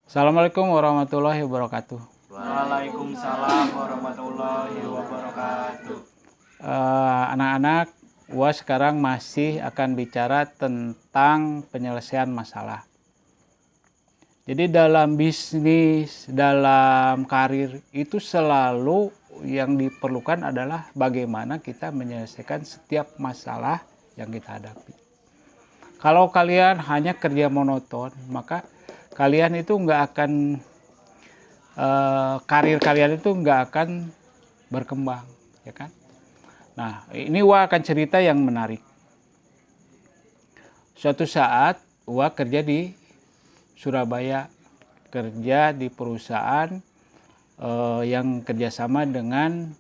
Assalamualaikum warahmatullahi wabarakatuh. Waalaikumsalam warahmatullahi wabarakatuh. Anak-anak, gua sekarang masih akan bicara tentang penyelesaian masalah. Jadi dalam bisnis, dalam karir itu selalu yang diperlukan adalah bagaimana kita menyelesaikan setiap masalah yang kita hadapi. Kalau kalian hanya kerja monoton, maka kalian itu nggak akan karir kalian itu nggak akan berkembang, ya kan? Nah, ini Wah akan cerita yang menarik. Suatu saat Wah kerja di Surabaya, kerja di perusahaan yang kerjasama dengan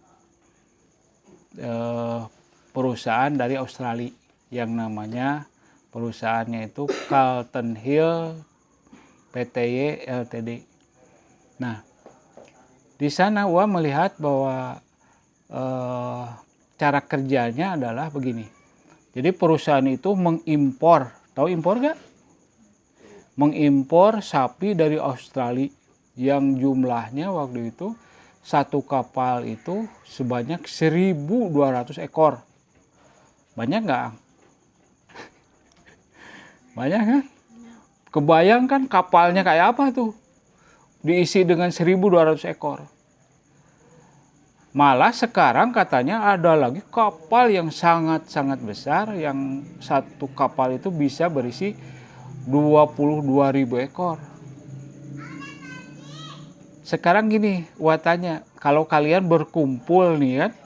perusahaan dari Australia yang namanya perusahaannya itu Carlton Hill Pty Ltd. Nah, di sana Wah melihat bahwa cara kerjanya adalah begini. Jadi perusahaan itu mengimpor, tahu impor nggak? Mengimpor sapi dari Australia yang jumlahnya waktu itu satu kapal itu sebanyak 1.200 ekor. Banyak nggak? Banyak kan? Kebayangkan kapalnya kayak apa tuh? Diisi dengan 1.200 ekor. Malah sekarang katanya ada lagi kapal yang sangat-sangat besar, yang satu kapal itu bisa berisi 22.000 ekor. Sekarang gini, Wah tanya, kalau kalian berkumpul nih kan,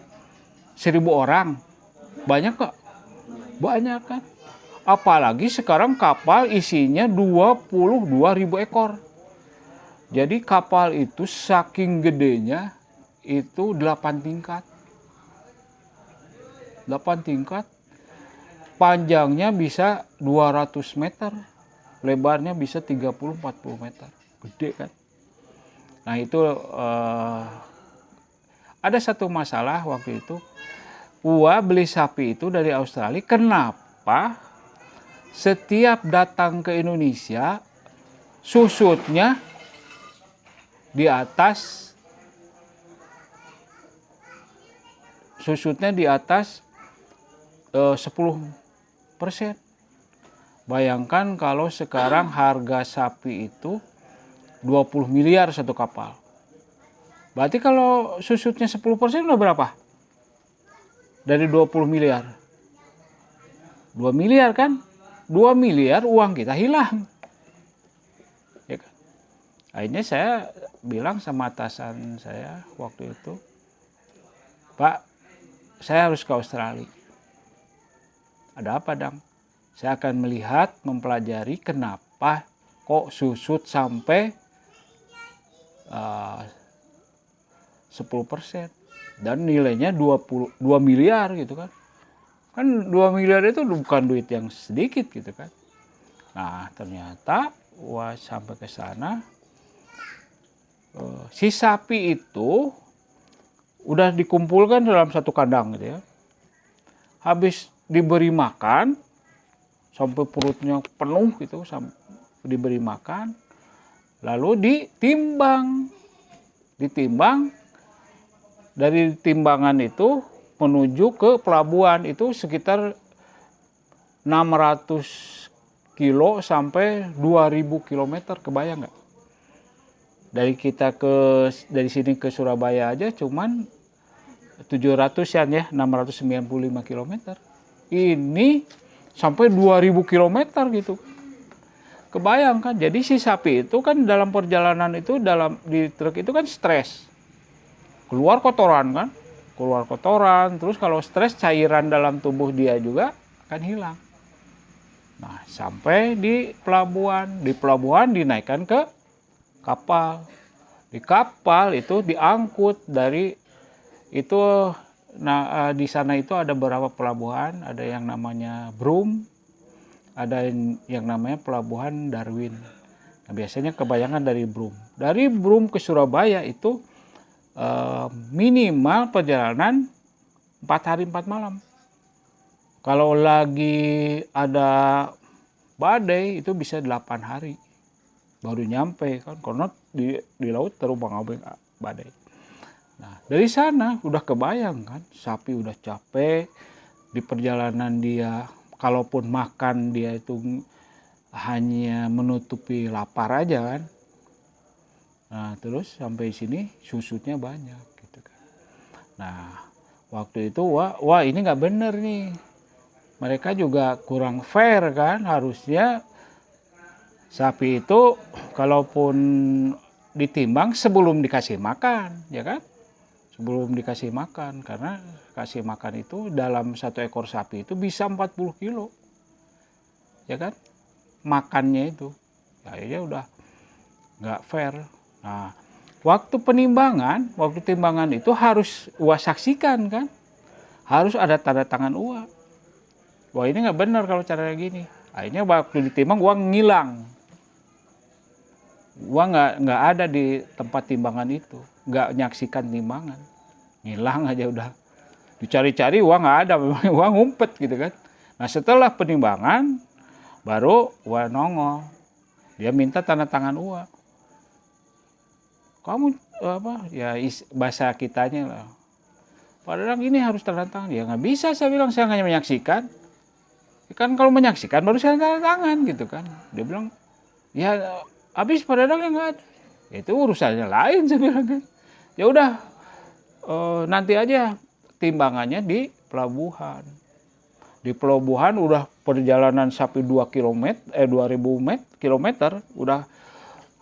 1.000 orang, banyak kok? Banyak kan? Apalagi sekarang kapal isinya 22.000 ekor. Jadi kapal itu saking gedenya itu 8 tingkat. 8 tingkat. Panjangnya bisa 200 meter. Lebarnya bisa 30-40 meter. Gede kan? Nah itu ada satu masalah waktu itu. Wah beli sapi itu dari Australia. Kenapa setiap datang ke Indonesia susutnya di atas 10%. Bayangkan kalau sekarang harga sapi itu 20 miliar satu kapal. Berarti kalau susutnya 10% udah berapa? Dari 20 miliar. 2 miliar kan? 2 miliar uang kita hilang. Ya kan? Akhirnya saya bilang sama atasan saya waktu itu, Pak, saya harus ke Australia. Ada apa, Dang? Saya akan melihat, mempelajari kenapa kok susut sampai 10% dan nilainya 2 miliar gitu kan. Kan 2 miliar itu bukan duit yang sedikit gitu kan. Nah, ternyata Wah sampai ke sana si sapi itu udah dikumpulkan dalam satu kandang gitu ya. Habis diberi makan sampai perutnya penuh gitu, diberi makan, lalu ditimbang dari timbangan itu menuju ke pelabuhan itu sekitar 600 kilo sampai 2000 kilometer, kebayang nggak? Dari sini ke Surabaya aja cuman 700-an ya, 695 kilometer. Ini sampai 2000 kilometer gitu. Kebayang kan? Jadi si sapi itu kan dalam perjalanan itu di truk itu kan stres. Keluar kotoran kan? Keluar kotoran, terus kalau stres cairan dalam tubuh dia juga akan hilang. Nah, sampai di pelabuhan dinaikkan ke kapal. Di kapal itu diangkut dari itu. Nah, di sana itu ada beberapa pelabuhan, ada yang namanya Broome, ada yang namanya pelabuhan Darwin. Nah, biasanya kebayangan dari Broome. Dari Broome ke Surabaya itu minimal perjalanan 4 hari 4 malam. Kalau lagi ada badai itu bisa 8 hari. baru nyampe kan, karena di laut terumbang-ambing badai. Nah, dari sana udah kebayang kan, sapi udah capek di perjalanan dia, kalaupun makan dia itu hanya menutupi lapar aja kan. Nah, terus sampai sini susutnya banyak gitu kan. Nah, waktu itu wah ini nggak bener nih. Mereka juga kurang fair kan, harusnya sapi itu kalaupun ditimbang sebelum dikasih makan, ya kan? Sebelum dikasih makan, karena kasih makan itu dalam satu ekor sapi itu bisa 40 kilo, ya kan? Makannya itu, ya udah nggak fair. Nah, waktu timbangan itu harus Uwa saksikan kan, harus ada tanda tangan Uwa. Wah ini nggak benar kalau caranya gini. Akhirnya waktu ditimbang Uwa ngilang. Uwa nggak ada di tempat timbangan itu, nggak nyaksikan timbangan, ngilang aja udah. Dicari-cari Uwa nggak ada, memang Uwa ngumpet gitu kan. Nah setelah penimbangan baru Uwa nongol, dia minta tanda tangan Uwa. Kamu apa ya bahasa kitanya lah. Padahal ini harus tanda tangan. Ya nggak bisa, saya bilang, saya hanya menyaksikan. Kan kalau menyaksikan baru saya tanda tangan gitu kan. Dia bilang ya habis padahal yang nggak ada. Itu urusannya lain, saya bilang kan. Ya udah nanti aja timbangannya di pelabuhan. Di pelabuhan udah perjalanan sampai 2 km 2000 kilometer udah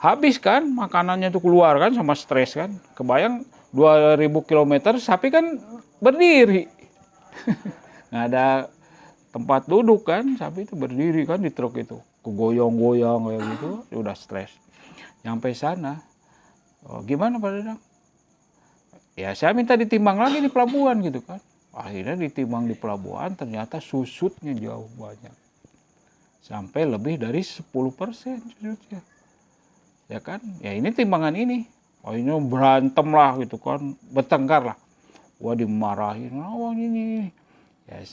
habis kan, makanannya tuh keluar kan, sama stres kan. Kebayang 2000 km sapi kan berdiri. Nggak ada tempat duduk kan, sapi itu berdiri kan di truk itu. Kegoyang-goyang kayak gitu, udah stres. Nyampe sana, gimana Pak Dadang? Ya saya minta ditimbang lagi di pelabuhan gitu kan. Akhirnya ditimbang di pelabuhan, ternyata susutnya jauh banyak. Sampai lebih dari 10% susutnya. Ya kan, ya ini timbangan ini. Akhirnya berantem lah gitu kan, bertengkar lah. Wah dimarahin, wah ini. Ya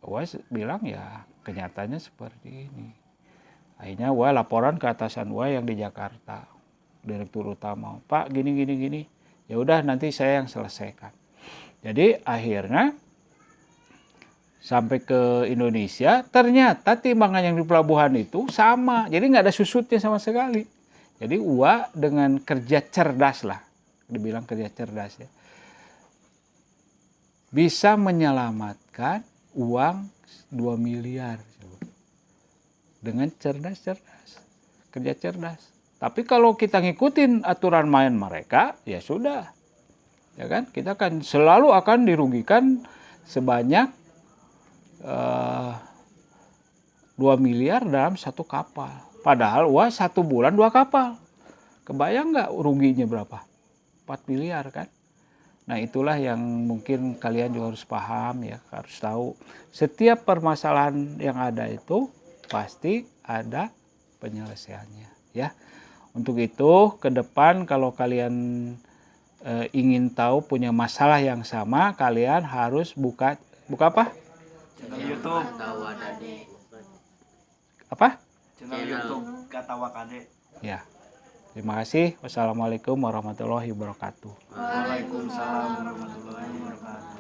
Wah bilang ya kenyataannya seperti ini. Akhirnya Wah laporan ke atasan Wah yang di Jakarta, direktur utama. Pak gini. Ya udah nanti saya yang selesaikan. Jadi akhirnya sampai ke Indonesia, ternyata timbangan yang di pelabuhan itu sama. Jadi nggak ada susutnya sama sekali. Jadi Uwa dengan kerja cerdas lah, dibilang kerja cerdas ya, bisa menyelamatkan uang 2 miliar dengan cerdas, kerja cerdas. Tapi kalau kita ngikutin aturan main mereka, ya sudah, ya kan, kita kan selalu akan dirugikan sebanyak 2 miliar dalam satu kapal. Padahal Wah 1 bulan 2 kapal. Kebayang nggak ruginya berapa? 4 miliar kan? Nah itulah yang mungkin kalian juga harus paham ya, harus tahu. Setiap permasalahan yang ada itu pasti ada penyelesaiannya ya. Untuk itu ke depan kalau kalian ingin tahu punya masalah yang sama, kalian harus buka apa? Channel YouTube. Apa? Channel YouTube Gatawa Kade. Ya. Terima kasih. Wassalamualaikum warahmatullahi wabarakatuh. Waalaikumsalam warahmatullahi wabarakatuh.